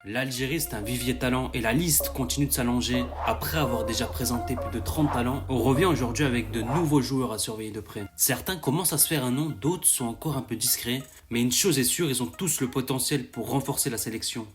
L'Algérie, c'est un vivier talent et la liste continue de s'allonger. Après avoir déjà présenté plus de 30 talents, on revient aujourd'hui avec de nouveaux joueurs à surveiller de près. Certains commencent à se faire un nom, d'autres sont encore un peu discrets, mais une chose est sûre, ils ont tous le potentiel pour renforcer la sélection.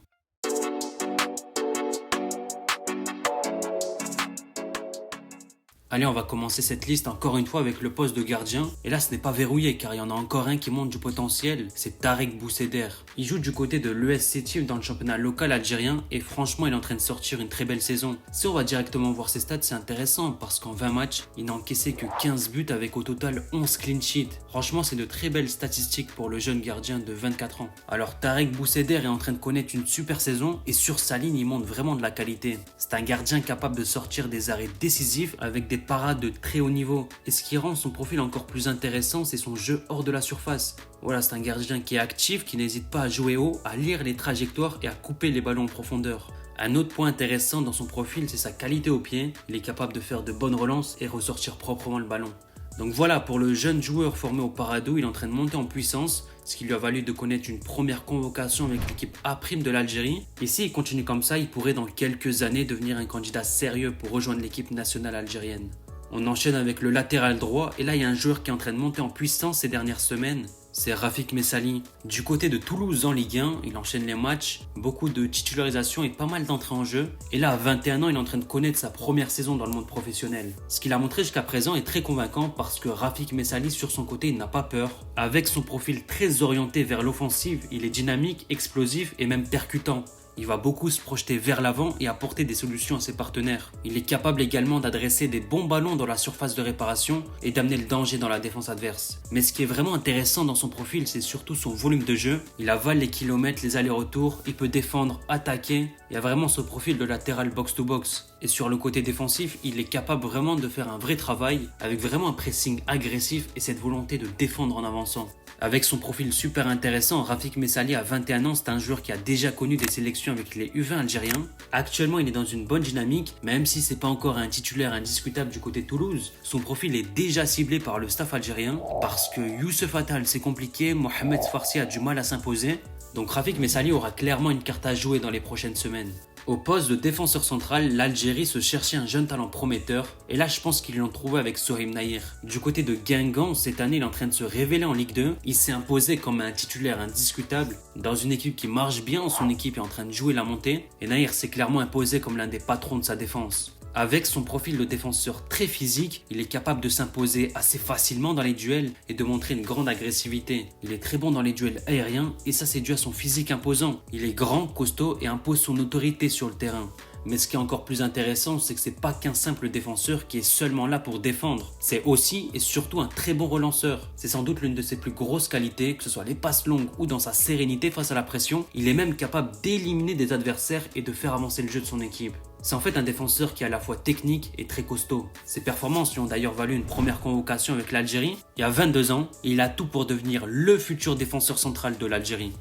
Allez, on va commencer cette liste encore une fois avec le poste de gardien. Et là, ce n'est pas verrouillé car il y en a encore un qui montre du potentiel, c'est Tarek Bousséder. Il joue du côté de l'ES Sétif dans le championnat local algérien et franchement, il est en train de sortir une très belle saison. Si on va directement voir ses stats, c'est intéressant parce qu'en 20 matchs, il n'a encaissé que 15 buts avec au total 11 clean sheets. Franchement, c'est de très belles statistiques pour le jeune gardien de 24 ans. Alors, Tarek Bousséder est en train de connaître une super saison et sur sa ligne, il montre vraiment de la qualité. C'est un gardien capable de sortir des arrêts décisifs avec des parade de très haut niveau. Et ce qui rend son profil encore plus intéressant, c'est son jeu hors de la surface. Voilà, c'est un gardien qui est actif, qui n'hésite pas à jouer haut, à lire les trajectoires et à couper les ballons en profondeur. Un autre point intéressant dans son profil, c'est sa qualité au pied. Il est capable de faire de bonnes relances et ressortir proprement le ballon. Donc voilà, pour le jeune joueur formé au Paradou, il est en train de monter en puissance, ce qui lui a valu de connaître une première convocation avec l'équipe A' de l'Algérie. Et s'il continue comme ça, il pourrait dans quelques années devenir un candidat sérieux pour rejoindre l'équipe nationale algérienne. On enchaîne avec le latéral droit et là il y a un joueur qui est en train de monter en puissance ces dernières semaines. C'est Rafik Messali. Du côté de Toulouse en Ligue 1, il enchaîne les matchs, beaucoup de titularisation et pas mal d'entrées en jeu. Et là à 21 ans, il est en train de connaître sa première saison dans le monde professionnel. Ce qu'il a montré jusqu'à présent est très convaincant parce que Rafik Messali sur son côté, il n'a pas peur. Avec son profil très orienté vers l'offensive, il est dynamique, explosif et même percutant. Il va beaucoup se projeter vers l'avant et apporter des solutions à ses partenaires. Il est capable également d'adresser des bons ballons dans la surface de réparation et d'amener le danger dans la défense adverse. Mais ce qui est vraiment intéressant dans son profil, c'est surtout son volume de jeu. Il avale les kilomètres, les allers-retours, il peut défendre, attaquer. Il a vraiment ce profil de latéral box-to-box. Et sur le côté défensif, il est capable vraiment de faire un vrai travail avec vraiment un pressing agressif et cette volonté de défendre en avançant. Avec son profil super intéressant, Rafik Messali à 21 ans, c'est un joueur qui a déjà connu des sélections avec les U20 algériens. Actuellement, il est dans une bonne dynamique, même si c'est pas encore un titulaire indiscutable du côté de Toulouse. Son profil est déjà ciblé par le staff algérien parce que Youssef Attal c'est compliqué, Mohamed Sfarsi a du mal à s'imposer. Donc Rafik Messali aura clairement une carte à jouer dans les prochaines semaines. Au poste de défenseur central, l'Algérie se cherchait un jeune talent prometteur et là je pense qu'ils l'ont trouvé avec Sohim Nahir. Du côté de Guingamp, cette année il est en train de se révéler en Ligue 2, il s'est imposé comme un titulaire indiscutable dans une équipe qui marche bien, son équipe est en train de jouer la montée et Nahir s'est clairement imposé comme l'un des patrons de sa défense. Avec son profil de défenseur très physique, il est capable de s'imposer assez facilement dans les duels et de montrer une grande agressivité. Il est très bon dans les duels aériens et ça c'est dû à son physique imposant. Il est grand, costaud et impose son autorité sur le terrain. Mais ce qui est encore plus intéressant, c'est que c'est pas qu'un simple défenseur qui est seulement là pour défendre. C'est aussi et surtout un très bon relanceur. C'est sans doute l'une de ses plus grosses qualités, que ce soit les passes longues ou dans sa sérénité face à la pression. Il est même capable d'éliminer des adversaires et de faire avancer le jeu de son équipe. C'est en fait un défenseur qui est à la fois technique et très costaud. Ses performances lui ont d'ailleurs valu une première convocation avec l'Algérie il y a 22 ans et il a tout pour devenir le futur défenseur central de l'Algérie.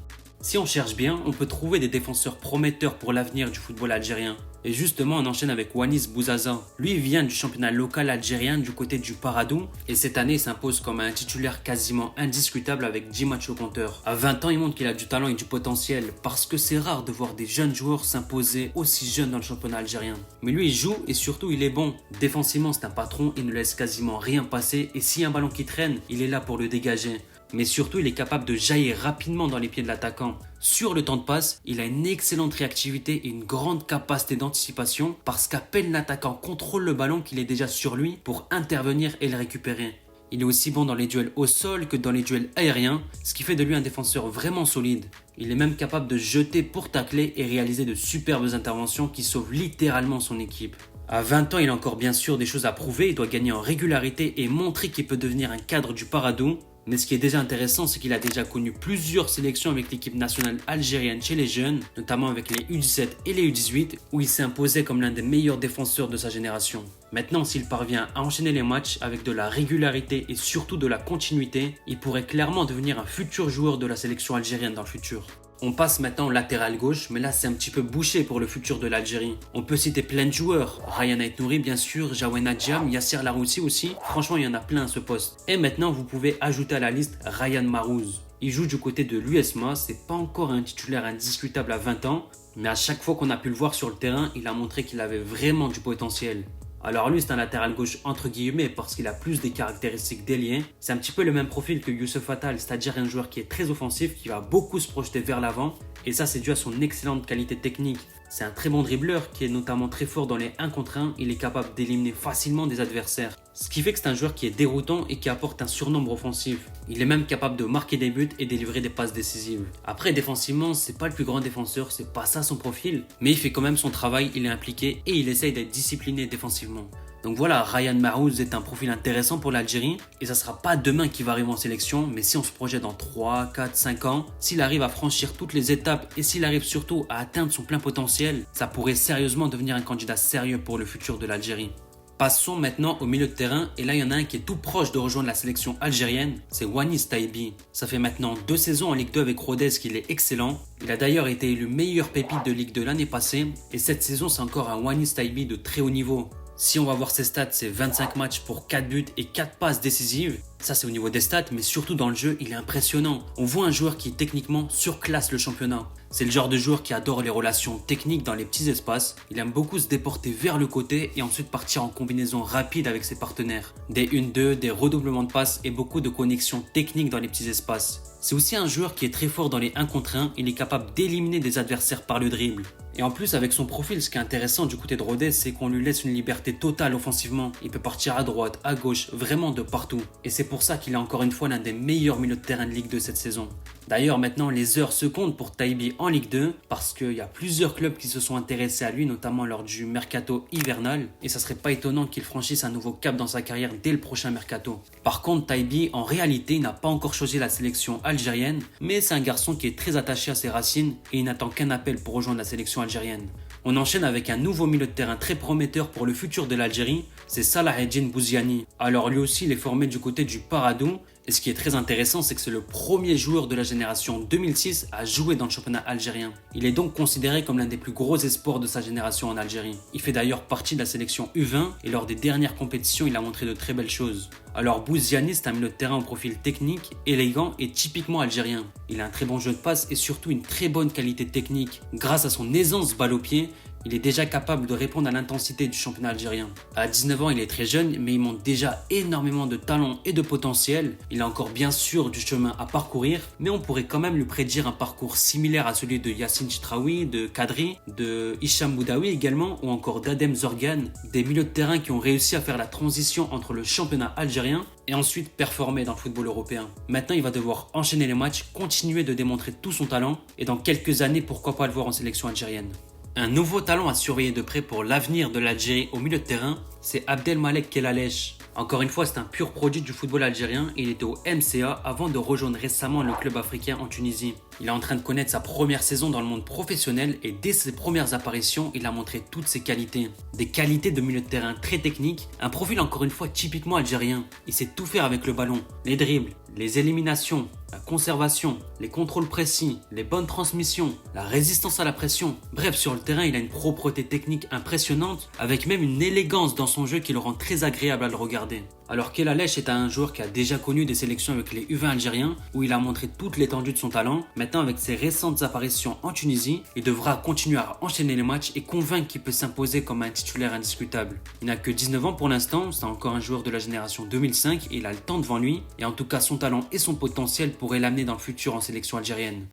Si on cherche bien, on peut trouver des défenseurs prometteurs pour l'avenir du football algérien. Et justement, on enchaîne avec Wanis Bouzaza. Lui, il vient du championnat local algérien du côté du Paradou. Et cette année, il s'impose comme un titulaire quasiment indiscutable avec 10 matchs au compteur. À 20 ans, il montre qu'il a du talent et du potentiel. Parce que c'est rare de voir des jeunes joueurs s'imposer aussi jeunes dans le championnat algérien. Mais lui, il joue et surtout, il est bon. Défensivement, c'est un patron, il ne laisse quasiment rien passer. Et s'il y a un ballon qui traîne, il est là pour le dégager. Mais surtout, il est capable de jaillir rapidement dans les pieds de l'attaquant. Sur le temps de passe, il a une excellente réactivité et une grande capacité d'anticipation parce qu'à peine l'attaquant contrôle le ballon qu'il est déjà sur lui pour intervenir et le récupérer. Il est aussi bon dans les duels au sol que dans les duels aériens, ce qui fait de lui un défenseur vraiment solide. Il est même capable de jeter pour tacler et réaliser de superbes interventions qui sauvent littéralement son équipe. À 20 ans, il a encore bien sûr des choses à prouver, il doit gagner en régularité et montrer qu'il peut devenir un cadre du Paradou. Mais ce qui est déjà intéressant, c'est qu'il a déjà connu plusieurs sélections avec l'équipe nationale algérienne chez les jeunes, notamment avec les U17 et les U18, où il s'est imposé comme l'un des meilleurs défenseurs de sa génération. Maintenant, s'il parvient à enchaîner les matchs avec de la régularité et surtout de la continuité, il pourrait clairement devenir un futur joueur de la sélection algérienne dans le futur. On passe maintenant au latéral gauche, mais là c'est un petit peu bouché pour le futur de l'Algérie. On peut citer plein de joueurs, Ryan Aït-Nouri bien sûr, Jawen Adjam, Yasser Laroussi aussi, franchement il y en a plein à ce poste. Et maintenant vous pouvez ajouter à la liste Ryan Marouz. Il joue du côté de l'USMA, c'est pas encore un titulaire indiscutable à 20 ans, Mais à chaque fois qu'on a pu le voir sur le terrain, il a montré qu'il avait vraiment du potentiel. Alors lui, c'est un latéral gauche entre guillemets parce qu'il a plus des caractéristiques d'ailier. C'est un petit peu le même profil que Youssef Attal, c'est-à-dire un joueur qui est très offensif, qui va beaucoup se projeter vers l'avant. Et ça, c'est dû à son excellente qualité technique. C'est un très bon dribbleur qui est notamment très fort dans les 1 contre 1. Il est capable d'éliminer facilement des adversaires. Ce qui fait que c'est un joueur qui est déroutant et qui apporte un surnombre offensif. Il est même capable de marquer des buts et délivrer des passes décisives. Après, défensivement, c'est pas le plus grand défenseur, c'est pas ça son profil. Mais il fait quand même son travail, il est impliqué et il essaye d'être discipliné défensivement. Donc voilà, Ryan Mahrez est un profil intéressant pour l'Algérie et ça sera pas demain qu'il va arriver en sélection, mais si on se projette dans 3, 4, 5 ans, s'il arrive à franchir toutes les étapes et s'il arrive surtout à atteindre son plein potentiel, ça pourrait sérieusement devenir un candidat sérieux pour le futur de l'Algérie. Passons maintenant au milieu de terrain et là il y en a un qui est tout proche de rejoindre la sélection algérienne, c'est Wanis Taibi. Ça fait maintenant 2 saisons en Ligue 2 avec Rodez qu'il est excellent. Il a d'ailleurs été élu meilleur pépite de Ligue 2 l'année passée et cette saison c'est encore un Wanis Taibi de très haut niveau. Si on va voir ses stats, c'est 25 matchs pour 4 buts et 4 passes décisives. Ça c'est au niveau des stats, mais surtout dans le jeu, il est impressionnant. On voit un joueur qui techniquement surclasse le championnat. C'est le genre de joueur qui adore les relations techniques dans les petits espaces. Il aime beaucoup se déporter vers le côté et ensuite partir en combinaison rapide avec ses partenaires. Des 1-2, des redoublements de passes et beaucoup de connexions techniques dans les petits espaces. C'est aussi un joueur qui est très fort dans les 1 contre 1, il est capable d'éliminer des adversaires par le dribble. Et en plus avec son profil, ce qui est intéressant du côté de Rodez, c'est qu'on lui laisse une liberté totale offensivement. Il peut partir à droite, à gauche, vraiment de partout. Et c'est pour ça qu'il est encore une fois l'un des meilleurs milieux de terrain de Ligue 2 cette saison. D'ailleurs maintenant les heures se comptent pour Taibi en Ligue 2 parce qu'il y a plusieurs clubs qui se sont intéressés à lui, notamment lors du mercato hivernal, et ça serait pas étonnant qu'il franchisse un nouveau cap dans sa carrière dès le prochain mercato. Par contre Taibi en réalité n'a pas encore choisi la sélection algérienne, mais c'est un garçon qui est très attaché à ses racines et il n'attend qu'un appel pour rejoindre la sélection algérienne. On enchaîne avec un nouveau milieu de terrain très prometteur pour le futur de l'Algérie, c'est Salaheddine Bouziani. Alors lui aussi il est formé du côté du Paradou. Et ce qui est très intéressant, c'est que c'est le premier joueur de la génération 2006 à jouer dans le championnat algérien. Il est donc considéré comme l'un des plus gros espoirs de sa génération en Algérie. Il fait d'ailleurs partie de la sélection U20 et lors des dernières compétitions, il a montré de très belles choses. Alors Bouziani, c'est un milieu de terrain au profil technique, élégant et typiquement algérien. Il a un très bon jeu de passe et surtout une très bonne qualité technique. Grâce à son aisance balle au pied, il est déjà capable de répondre à l'intensité du championnat algérien. À 19 ans, il est très jeune, mais il montre déjà énormément de talent et de potentiel. Il a encore bien sûr du chemin à parcourir, mais on pourrait quand même lui prédire un parcours similaire à celui de Yassine Chitraoui, de Kadri, de Hicham Boudaoui également, ou encore d'Adem Zorgan, des milieux de terrain qui ont réussi à faire la transition entre le championnat algérien et ensuite performer dans le football européen. Maintenant, il va devoir enchaîner les matchs, continuer de démontrer tout son talent, et dans quelques années, pourquoi pas le voir en sélection algérienne. Un nouveau talent à surveiller de près pour l'avenir de l'Algérie au milieu de terrain, c'est Abdelmalek Kelalech. Encore une fois, c'est un pur produit du football algérien et il était au MCA avant de rejoindre récemment le club africain en Tunisie. Il est en train de connaître sa première saison dans le monde professionnel et dès ses premières apparitions, il a montré toutes ses qualités. Des qualités de milieu de terrain très techniques, un profil encore une fois typiquement algérien. Il sait tout faire avec le ballon, les dribbles, les éliminations, la conservation, les contrôles précis, les bonnes transmissions, la résistance à la pression. Bref, sur le terrain, il a une propreté technique impressionnante avec même une élégance dans son jeu qui le rend très agréable à le regarder. Alors Kelalech est un joueur qui a déjà connu des sélections avec les U20 algériens où il a montré toute l'étendue de son talent. Maintenant avec ses récentes apparitions en Tunisie, il devra continuer à enchaîner les matchs et convaincre qu'il peut s'imposer comme un titulaire indiscutable. Il n'a que 19 ans pour l'instant, c'est encore un joueur de la génération 2005 et il a le temps devant lui et en tout cas son talent et son potentiel pourraient l'amener dans le futur en sélection algérienne.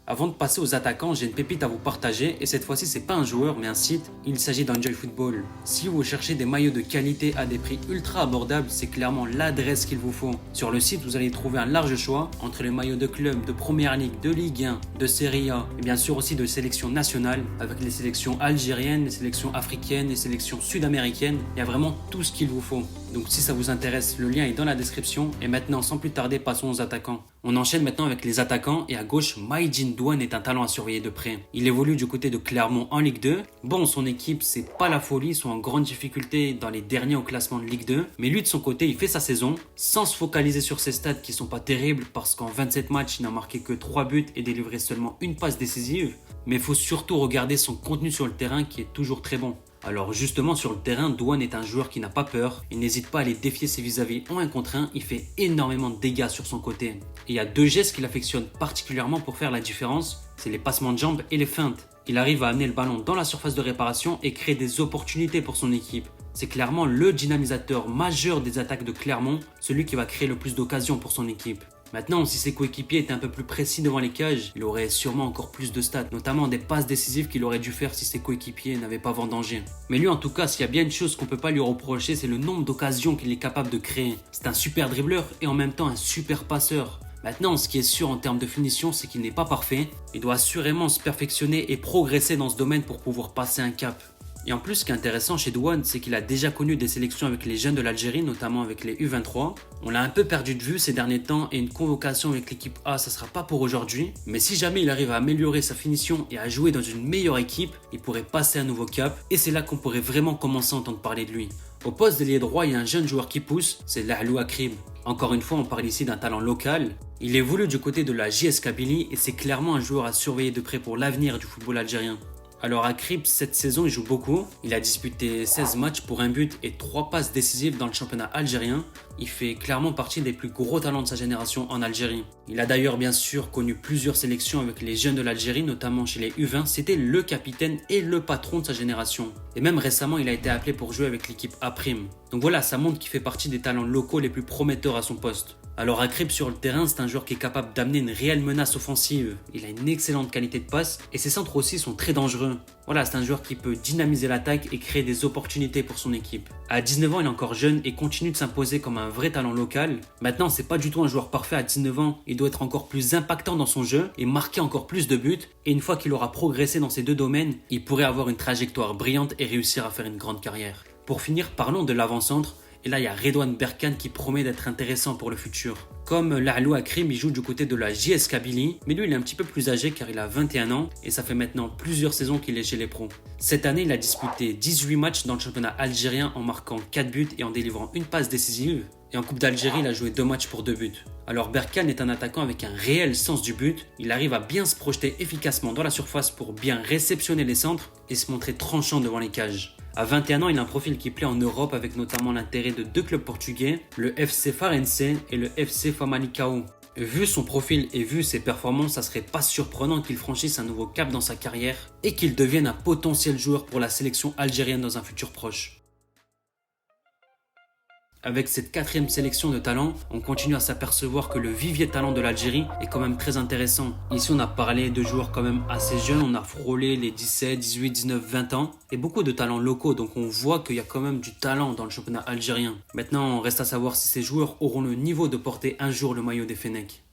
Avant de passer aux attaquants, j'ai une pépite à vous partager et cette fois-ci c'est pas un joueur mais un site, il s'agit d'Enjoy Football. Si vous cherchez des maillots de qualité à des prix ultra abordables, c'est clairement l'adresse qu'il vous faut. Sur le site, vous allez trouver un large choix entre les maillots de club, de Première Ligue, de Ligue 1, de Serie A et bien sûr aussi de sélections nationales avec les sélections algériennes, les sélections africaines, les sélections sud-américaines. Il y a vraiment tout ce qu'il vous faut. Donc si ça vous intéresse, le lien est dans la description. Et maintenant, sans plus tarder, passons aux attaquants. On enchaîne maintenant avec les attaquants et à gauche, Maïdine Douane est un talent à surveiller de près. Il évolue du côté de Clermont en Ligue 2. Bon, son équipe, c'est pas la folie, ils sont en grande difficulté dans les derniers au classement de Ligue 2. Mais lui, de son côté, il fait sa saison sans se focaliser sur ses stats qui sont pas terribles parce qu'en 27 matchs, il n'a marqué que 3 buts et délivré seulement une passe décisive. Mais il faut surtout regarder son contenu sur le terrain qui est toujours très bon. Alors justement sur le terrain, Douane est un joueur qui n'a pas peur, il n'hésite pas à aller défier ses vis-à-vis en 1 contre 1, il fait énormément de dégâts sur son côté. Et il y a 2 gestes qu'il affectionne particulièrement pour faire la différence. c'est les passements de jambes et les feintes. Il arrive à amener le ballon dans la surface de réparation et créer des opportunités pour son équipe. C'est clairement le dynamisateur majeur des attaques de Clermont, celui qui va créer le plus d'occasions pour son équipe. Maintenant, si ses coéquipiers étaient un peu plus précis devant les cages, il aurait sûrement encore plus de stats, notamment des passes décisives qu'il aurait dû faire si ses coéquipiers n'avaient pas vendangé. Mais lui, en tout cas, s'il y a bien une chose qu'on peut pas lui reprocher, c'est le nombre d'occasions qu'il est capable de créer. C'est un super dribbleur et en même temps un super passeur. Maintenant, ce qui est sûr en termes de finition, c'est qu'il n'est pas parfait. Il doit assurément se perfectionner et progresser dans ce domaine pour pouvoir passer un cap. Et en plus, ce qui est intéressant chez Douane, c'est qu'il a déjà connu des sélections avec les jeunes de l'Algérie, notamment avec les U23. On l'a un peu perdu de vue ces derniers temps et une convocation avec l'équipe A, ça sera pas pour aujourd'hui. Mais si jamais il arrive à améliorer sa finition et à jouer dans une meilleure équipe, il pourrait passer un nouveau cap. Et c'est là qu'on pourrait vraiment commencer à entendre parler de lui. Au poste d'ailier droit, il y a un jeune joueur qui pousse, c'est Lahlou Akrib. Encore une fois, on parle ici d'un talent local. Il est voulu du côté de la JS Kabylie et c'est clairement un joueur à surveiller de près pour l'avenir du football algérien. Alors Akrib, cette saison, il joue beaucoup. Il a disputé 16 matchs pour un but et 3 passes décisives dans le championnat algérien. Il fait clairement partie des plus gros talents de sa génération en Algérie. Il a d'ailleurs bien sûr connu plusieurs sélections avec les jeunes de l'Algérie, notamment chez les U20. C'était le capitaine et le patron de sa génération. Et même récemment, il a été appelé pour jouer avec l'équipe A'. Donc voilà, ça montre qu'il fait partie des talents locaux les plus prometteurs à son poste. Alors Akrib sur le terrain, c'est un joueur qui est capable d'amener une réelle menace offensive. Il a une excellente qualité de passe et ses centres aussi sont très dangereux. Voilà, c'est un joueur qui peut dynamiser l'attaque et créer des opportunités pour son équipe. À 19 ans, il est encore jeune et continue de s'imposer comme un vrai talent local. Maintenant, c'est pas du tout un joueur parfait à 19 ans. Il doit être encore plus impactant dans son jeu et marquer encore plus de buts. Et une fois qu'il aura progressé dans ces deux domaines, il pourrait avoir une trajectoire brillante et réussir à faire une grande carrière. Pour finir, parlons de l'avant-centre. Et là, il y a Redouane Berkane qui promet d'être intéressant pour le futur. Comme Lahlou Akrib, il joue du côté de la JS Kabylie, mais lui, il est un petit peu plus âgé car il a 21 ans et ça fait maintenant plusieurs saisons qu'il est chez les pros. Cette année, il a disputé 18 matchs dans le championnat algérien en marquant 4 buts et en délivrant une passe décisive. Et en Coupe d'Algérie, il a joué 2 matchs pour 2 buts. Alors Berkane est un attaquant avec un réel sens du but. Il arrive à bien se projeter efficacement dans la surface pour bien réceptionner les centres et se montrer tranchant devant les cages. À 21 ans, il a un profil qui plaît en Europe avec notamment l'intérêt de 2 clubs portugais, le FC Farense et le FC Famalicão. Vu son profil et vu ses performances, ça serait pas surprenant qu'il franchisse un nouveau cap dans sa carrière et qu'il devienne un potentiel joueur pour la sélection algérienne dans un futur proche. Avec cette 4e sélection de talents, on continue à s'apercevoir que le vivier de talent de l'Algérie est quand même très intéressant. Ici, on a parlé de joueurs quand même assez jeunes, on a frôlé les 17, 18, 19, 20 ans et beaucoup de talents locaux, donc on voit qu'il y a quand même du talent dans le championnat algérien. Maintenant, on reste à savoir si ces joueurs auront le niveau de porter un jour le maillot des Fennecs.